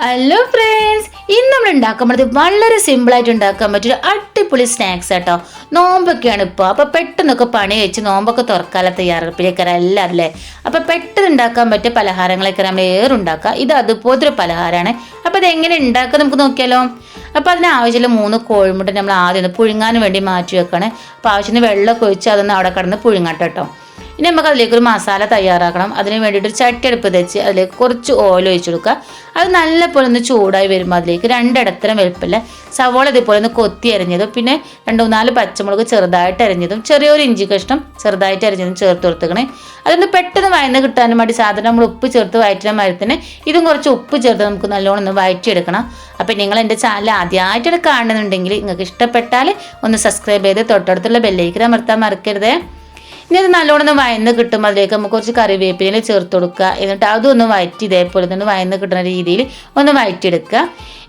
Hello friends, ഇന്ന് നമ്മൾ ഉണ്ടാക്കാൻ പറ്റുന്നത് വളരെ സിമ്പിളായിട്ട് ഉണ്ടാക്കാൻ പറ്റിയൊരു അടിപൊളി സ്നാക്സ് ആട്ടോ. നോമ്പൊക്കെയാണ് ഇപ്പോൾ. അപ്പോൾ പെട്ടെന്നൊക്കെ പണി കഴിച്ച് നോമ്പൊക്കെ തുറക്കാനുള്ള തയ്യാറെടുപ്പിലേക്കാണ് എല്ലാവരും അല്ലേ. അപ്പോൾ പെട്ടെന്ന് ഉണ്ടാക്കാൻ പറ്റിയ പലഹാരങ്ങളൊക്കെ നമ്മൾ ഏറുണ്ടാക്കുക. ഇത് അതുപോലത്തെ ഒരു പലഹാരമാണ്. അപ്പോൾ ഇതെങ്ങനെ ഉണ്ടാക്കുക നമുക്ക് നോക്കിയാലോ. അപ്പോൾ അതിനാവശ്യമുള്ള 3 കോഴിമുട്ട നമ്മൾ ആദ്യം പുഴുങ്ങാൻ വേണ്ടി മാറ്റി വെക്കണം. അപ്പോൾ ആവശ്യത്തിന് വെള്ളമൊക്കെ ഒഴിച്ച് അതൊന്ന് അവിടെ കിടന്ന് പുഴുങ്ങാട്ടോ കേട്ടോ. ഇനി നമുക്ക് അതിലേക്കൊരു മസാല തയ്യാറാക്കണം. അതിന് വേണ്ടിയിട്ട് ഒരു ചട്ടിയെടുപ്പ് വെച്ച് അതിലേക്ക് കുറച്ച് ഓയിൽ ഒഴിച്ചു കൊടുക്കുക. അത് നല്ലപോലെ ഒന്ന് ചൂടായി വരുമ്പോൾ അതിലേക്ക് 2 ഇടത്തരം വലുപ്പമില്ല സവോള ഇതുപോലെ ഒന്ന് കൊത്തി അരിഞ്ഞതും പിന്നെ 2-4 പച്ചമുളക് ചെറുതായിട്ട് അരിഞ്ഞതും ചെറിയൊരു ഇഞ്ചി കഷ്ണം ചെറുതായിട്ട് അരിഞ്ഞതും ചേർത്ത് കൊടുത്തേക്കണേ. അതൊന്ന് പെട്ടെന്ന് വഴന്ന് കിട്ടാനും വേണ്ടി സാധാരണ നമ്മൾ ഉപ്പ് ചേർത്ത് വഴറ്റുന്ന മാതിരി തന്നെ ഇതും കുറച്ച് ഉപ്പ് ചേർത്ത് നമുക്ക് നല്ലോണം ഒന്ന് വഴറ്റിയെടുക്കണം. അപ്പം നിങ്ങൾ എൻ്റെ ചാനൽ ആദ്യമായിട്ടാണ് കാണുന്നുണ്ടെങ്കിൽ നിങ്ങൾക്ക് ഇഷ്ടപ്പെട്ടാൽ ഒന്ന് സബ്സ്ക്രൈബ് ചെയ്ത് തൊട്ടടുത്തുള്ള ബെല്ലൈക്കൻ അമർത്താൻ മറക്കരുതേ. ഇനി അത് നല്ലോണം വയന്ന് കിട്ടുമ്പോൾ അതിലേക്ക് നമുക്ക് കുറച്ച് കറിവേപ്പില ചേർത്ത് കൊടുക്കുക. എന്നിട്ട് അതൊന്ന് വയറ്റി ഇതേപോലെ തന്നെ വയന്ന് കിട്ടുന്ന രീതിയിൽ ഒന്ന് വയറ്റിയെടുക്കുക.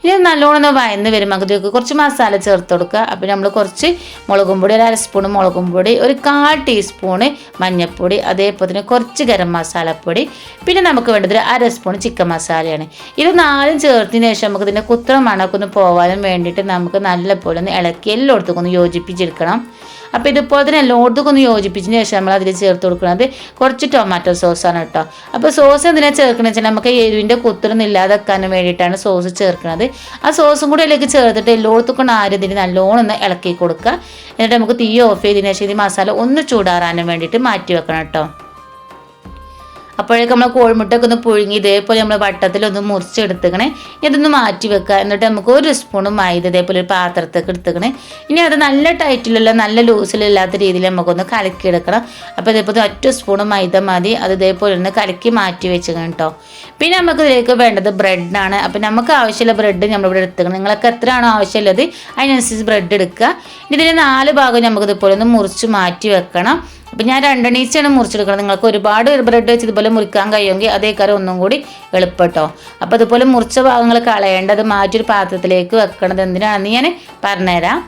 ഇനി നല്ലോണം വയന്ന് വരുമ്പോൾ അതിലേക്ക് കുറച്ച് മസാല ചേർത്ത് കൊടുക്കുക. അപ്പോൾ നമ്മൾ കുറച്ച് മുളകും പൊടി, ഒരു 1 സ്പൂൺ മുളകും പൊടി, ഒരു 1/4 ടീസ്പൂണ് മഞ്ഞൾപ്പൊടി, അതേപോലെ തന്നെ കുറച്ച് ഗരം മസാലപ്പൊടി, പിന്നെ നമുക്ക് വേണ്ടത് 1/2 സ്പൂൺ ചിക്കൻ മസാലയാണ്. ഇത് 4 ചേർത്തതിന് ശേഷം നമുക്ക് ഇതിൻ്റെ കുത്ര മണമൊക്കെ ഒന്ന് പോകാനും വേണ്ടിയിട്ട് നമുക്ക് നല്ലപോലെ ഒന്ന് ഇളക്കി എല്ലായിടത്തും ഒന്ന് യോജിപ്പിച്ചെടുക്കണം. അപ്പോൾ ഇതുപോലെ തന്നെ എല്ലായിടത്തും ഒന്ന് യോജിപ്പിച്ചതിന് ശേഷം നമ്മൾ അതിൽ ചേർത്ത് കൊടുക്കുന്നത് കുറച്ച് ടൊമാറ്റോ സോസാണ് കേട്ടോ. അപ്പോൾ സോസ് എന്തിനാണ് ചേർക്കണമെന്ന് വെച്ചാൽ നമുക്ക് എരിവിൻ്റെ കുത്തൊന്നും ഇല്ലാതാക്കാനും വേണ്ടിയിട്ടാണ് സോസ് ചേർക്കുന്നത്. ആ സോസും കൂടി അതിലേക്ക് ചേർത്തിട്ട് എല്ലായിടത്തും കൊണ്ട് ഇതിന് നല്ലോണം ഒന്ന് ഇളക്കി കൊടുക്കുക. എന്നിട്ട് നമുക്ക് തീ ഓഫ് ചെയ്തതിന് ശേഷം ഈ മസാല ഒന്ന് ചൂടാറാനും വേണ്ടിയിട്ട് മാറ്റി വെക്കണം കേട്ടോ. അപ്പോഴേക്കും നമ്മൾ കോഴിമുട്ടൊക്കെ ഒന്ന് പുഴുങ്ങി ഇതേപോലെ നമ്മൾ വട്ടത്തിലൊന്ന് മുറിച്ചെടുത്തുക്കണേ. ഇതൊന്ന് മാറ്റി വെക്കുക. എന്നിട്ട് നമുക്ക് 1 സ്പൂൺ മൈദ ഇതേപോലെ ഒരു പാത്രത്തേക്ക് എടുത്തുക്കണേ. ഇനി അത് നല്ല ടൈറ്റിലുള്ള നല്ല ലൂസിലില്ലാത്ത രീതിയിൽ നമുക്കൊന്ന് കലക്കിയെടുക്കണം. അപ്പോൾ ഇതേപോലെ 1 സ്പൂൺ മൈദ മതി. അത് ഇതേപോലെ ഒന്ന് കലക്കി മാറ്റി വെച്ചുക്കണം കേട്ടോ. പിന്നെ നമുക്ക് ഇതിലേക്ക് വേണ്ടത് ബ്രെഡാണ്. അപ്പോൾ നമുക്ക് ആവശ്യമുള്ള ബ്രെഡ് നമ്മളിവിടെ എടുത്തുക്കണം. നിങ്ങൾക്ക് എത്രയാണോ ആവശ്യമുള്ളത് അതിനനുസരിച്ച് ബ്രെഡ് എടുക്കുക. ഇതിൻ്റെ 4 ഭാഗം നമുക്ക് ഇതുപോലെ ഒന്ന് മുറിച്ച് മാറ്റി വെക്കണം. അപ്പോൾ ഞാൻ 2 എണ്ണീച്ചാണ് മുറിച്ചെടുക്കുന്നത്. നിങ്ങൾക്ക് ഒരുപാട് ബ്രെഡ് വെച്ച് ഇതുപോലെ മുറിക്കാൻ കഴിയുമെങ്കിൽ അതേ കാര്യം ഒന്നും കൂടി എളുപ്പട്ടോ. അപ്പോൾ അതുപോലെ മുറിച്ച ഭാഗങ്ങൾ കളയേണ്ടത് മാറ്റിയൊരു പാത്രത്തിലേക്ക് വെക്കണത് എന്തിനാണെന്ന് ഞാൻ പറഞ്ഞുതരാം.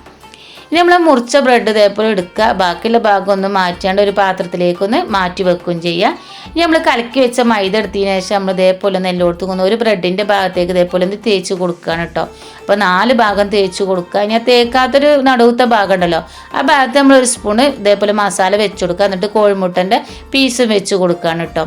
ഇനി നമ്മൾ മുറിച്ച ബ്രെഡ് ഇതേപോലെ എടുക്കുക. ബാക്കിയുള്ള ഭാഗം ഒന്ന് മാറ്റാണ്ട് ഒരു പാത്രത്തിലേക്കൊന്ന് മാറ്റി വെക്കുകയും ചെയ്യുക. ഇനി നമ്മൾ കലക്കി വെച്ച മൈദ എടുത്തതിന് ശേഷം നമ്മൾ ഇതേപോലെ ഒന്ന് എല്ലായിടത്തും ഒരു ബ്രെഡിൻ്റെ ഭാഗത്തേക്ക് ഇതേപോലെ ഒന്ന് തേച്ച് കൊടുക്കുകയാണ് കേട്ടോ. അപ്പോൾ 4 ഭാഗം തേച്ച് കൊടുക്കുക. ഇനി തേക്കാത്തൊരു നടുവത്തെ ഭാഗം ഉണ്ടല്ലോ, ആ ഭാഗത്ത് നമ്മൾ 1 സ്പൂണ് ഇതേപോലെ മസാല വെച്ച് കൊടുക്കുക. എന്നിട്ട് കോഴിമുട്ടൻ്റെ പീസും വെച്ച് കൊടുക്കുകയാണ് കേട്ടോ.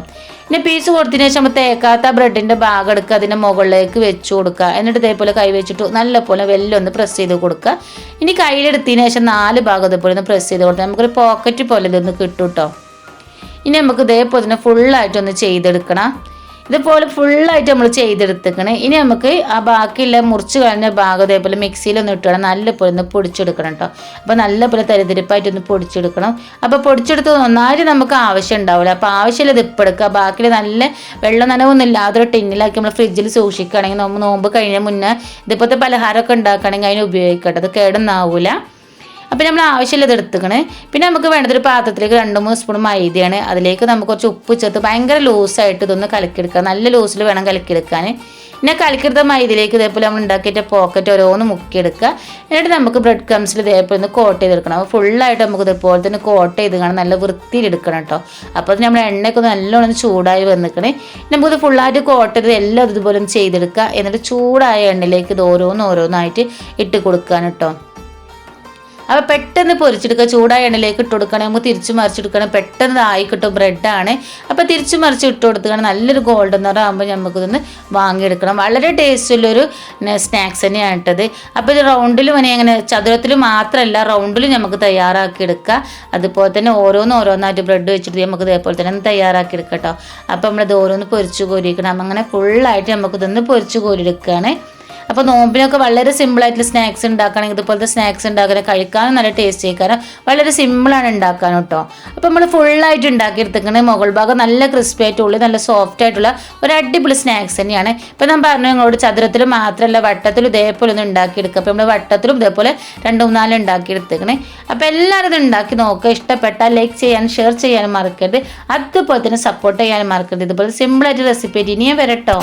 പിന്നെ പീസ് കൊടുത്തതിന് ശേഷം നമ്മൾ തേക്കാത്ത ബ്രെഡിൻ്റെ ഭാഗം എടുക്കുക, അതിൻ്റെ മുകളിലേക്ക് വെച്ച് കൊടുക്കുക. എന്നിട്ട് ഇതേപോലെ കൈ വെച്ചിട്ട് നല്ലപോലെ വെല്ലൊന്ന് പ്രസ് ചെയ്ത് കൊടുക്കുക. ഇനി കയ്യിലെടുത്തതിന് ശേഷം 4 ഭാഗം ഇതേപോലെ ഒന്ന് പ്രസ് ചെയ്ത് കൊടുത്താൽ നമുക്കൊരു പോക്കറ്റ് പോലെ ഇതൊന്ന് കിട്ടും കേട്ടോ. ഇനി നമുക്ക് ഇതേപോലെ തന്നെ ഫുള്ളായിട്ടൊന്ന് ചെയ്തെടുക്കണം. ഇതുപോലെ ഫുള്ളായിട്ട് നമ്മൾ ചെയ്തെടുത്തേക്കണേ. ഇനി നമുക്ക് ആ ബാക്കിയുള്ള മുറിച്ച് കഴിഞ്ഞ ഭാഗം ഇതേപോലെ മിക്സിയിലൊന്ന് ഇട്ടുവേണം നല്ലപോലെ ഒന്ന് പൊടിച്ചെടുക്കണം കേട്ടോ. അപ്പോൾ നല്ലപോലെ തരിതരിപ്പായിട്ടൊന്ന് പൊടിച്ചെടുക്കണം. അപ്പോൾ പൊടിച്ചെടുത്ത് ഒന്നായിട്ട് നമുക്ക് ആവശ്യം ഉണ്ടാവില്ല. അപ്പോൾ ആവശ്യമുള്ളത് ഇപ്പം എടുക്കുക. ബാക്കിൽ നല്ല വെള്ളം നനവൊന്നും ഇല്ലാതൊരു ടിന്നിലാക്കി നമ്മൾ ഫ്രിഡ്ജിൽ സൂക്ഷിക്കുകയാണെങ്കിൽ നോമ്പ് കഴിഞ്ഞ മുന്നേ ഇതുപോലത്തെ പലഹാരമൊക്കെ ഉണ്ടാക്കുകയാണെങ്കിൽ അതിന് ഉപയോഗിക്കട്ടെ. അത് കേടൊന്നാവില്ല. അപ്പോൾ നമ്മൾ ആവശ്യമുള്ളത് എടുത്തുക്കണേ. പിന്നെ നമുക്ക് വേണ്ടതൊരു പാത്രത്തിലേക്ക് 2-3 സ്പൂൺ മൈദയാണ്. അതിലേക്ക് നമുക്ക് കുറച്ച് ഉപ്പ് ചേർത്ത് ഭയങ്കര ലൂസായിട്ട് ഇതൊന്ന് കലക്കിയെടുക്കുക. നല്ല ലൂസിൽ വേണം കലക്കിയെടുക്കാൻ. പിന്നെ കലക്കിയെടുത്ത മൈദയിലേക്ക് ഇതേപോലെ നമ്മൾ ഉണ്ടാക്കിയിട്ട് പോക്കറ്റ് ഓരോന്ന് മുക്കിയെടുക്കുക. എന്നിട്ട് നമുക്ക് ബ്രെഡ് ക്രംസിൽ ഇതേപോലെ ഒന്ന് കോട്ട് ചെയ്തെടുക്കണം. അപ്പോൾ ഫുള്ളായിട്ട് നമുക്ക് ഇതേപോലെ തന്നെ കോട്ട് ചെയ്ത് കാണാൻ നല്ല വൃത്തിയിലെടുക്കണം കേട്ടോ. അപ്പോൾ നമ്മൾ എണ്ണയൊക്കെ നല്ലോണം ചൂടായി വന്നിക്കണേ. നമുക്കിത് ഫുള്ളായിട്ട് കോട്ട് ചെയ്ത് എല്ലാം ഇതുപോലെ ഒന്ന് ചെയ്തെടുക്കുക. എന്നിട്ട് ചൂടായ എണ്ണയിലേക്ക് ഇത് ഓരോന്നായിട്ട് ഇട്ട് കൊടുക്കാൻ കേട്ടോ. അപ്പോൾ പെട്ടെന്ന് പൊരിച്ചെടുക്കുക. ചൂടായ എണ്ണയിലേക്ക് ഇട്ട് കൊടുക്കുകയാണെങ്കിൽ നമുക്ക് തിരിച്ചു മറിച്ചെടുക്കണം. പെട്ടെന്ന് ആയി കിട്ടും. ബ്രെഡാണ്. അപ്പോൾ തിരിച്ചു മറിച്ച് ഇട്ട് കൊടുക്കുകയാണെങ്കിൽ നല്ലൊരു ഗോൾഡൻ നിറമാകുമ്പോൾ നമുക്കിതൊന്ന് വാങ്ങിയെടുക്കണം. വളരെ ടേസ്റ്റുള്ളൊരു സ്നാക്സ് തന്നെയാണ് ഇട്ടത്. അപ്പോൾ ഇത് റൗണ്ടിൽ അങ്ങനെ ചതുരത്തിൽ മാത്രമല്ല റൗണ്ടിൽ നമുക്ക് തയ്യാറാക്കി എടുക്കുക. അതുപോലെ തന്നെ ഓരോന്നായിട്ട് ബ്രെഡ് വെച്ചിട്ട് നമുക്ക് ഇതേപോലെ തന്നെ തയ്യാറാക്കി എടുക്കാം കേട്ടോ. അപ്പോൾ നമ്മളിത് ഓരോന്ന് പൊരിച്ച് കോരിക്കണം. അങ്ങനെ ഫുള്ളായിട്ട് നമുക്കിതൊന്ന് പൊരിച്ച് കോരിയെടുക്കുകയാണ്. അപ്പോൾ നോമ്പിനൊക്കെ വളരെ സിമ്പിളായിട്ടുള്ള സ്നാക്സ് ഉണ്ടാക്കുകയാണെങ്കിൽ ഇതുപോലത്തെ സ്നാക്സ് ഉണ്ടാക്കാൻ കഴിക്കാനും നല്ല ടേസ്റ്റ് ആയിക്കാനും വളരെ സിമ്പിളാണ് ഉണ്ടാക്കാൻ കേട്ടോ. അപ്പോൾ നമ്മൾ ഫുള്ളായിട്ട് ഉണ്ടാക്കിയെടുത്തേക്കണേ. മുകൾ ഭാഗം നല്ല ക്രിസ്പി ആയിട്ടുള്ള നല്ല സോഫ്റ്റ് ആയിട്ടുള്ള ഒരു അടിപൊളി സ്നാക്സ് തന്നെയാണ്. ഇപ്പോൾ ഞാൻ പറഞ്ഞു നിങ്ങളോട് ചതുരത്തിൽ മാത്രമല്ല വട്ടത്തിലും ഇതേപോലെ ഒന്ന് ഉണ്ടാക്കിയെടുക്കുക. അപ്പോൾ നമ്മൾ വട്ടത്തിലും ഇതേപോലെ 2-3 ഉണ്ടാക്കിയെടുത്തേക്കണേ. അപ്പോൾ എല്ലാവരും ഇത് ഉണ്ടാക്കി നോക്കുക. ഇഷ്ടപ്പെട്ടാൽ ലൈക്ക് ചെയ്യാനും ഷെയർ ചെയ്യാനും മറക്കരുത്. അതുപോലെ തന്നെ സപ്പോർട്ട് ചെയ്യാനും മറക്കരുത്. ഇതുപോലെ സിമ്പിളായിട്ട് റെസിപ്പി ഇനിയും വരട്ടോ.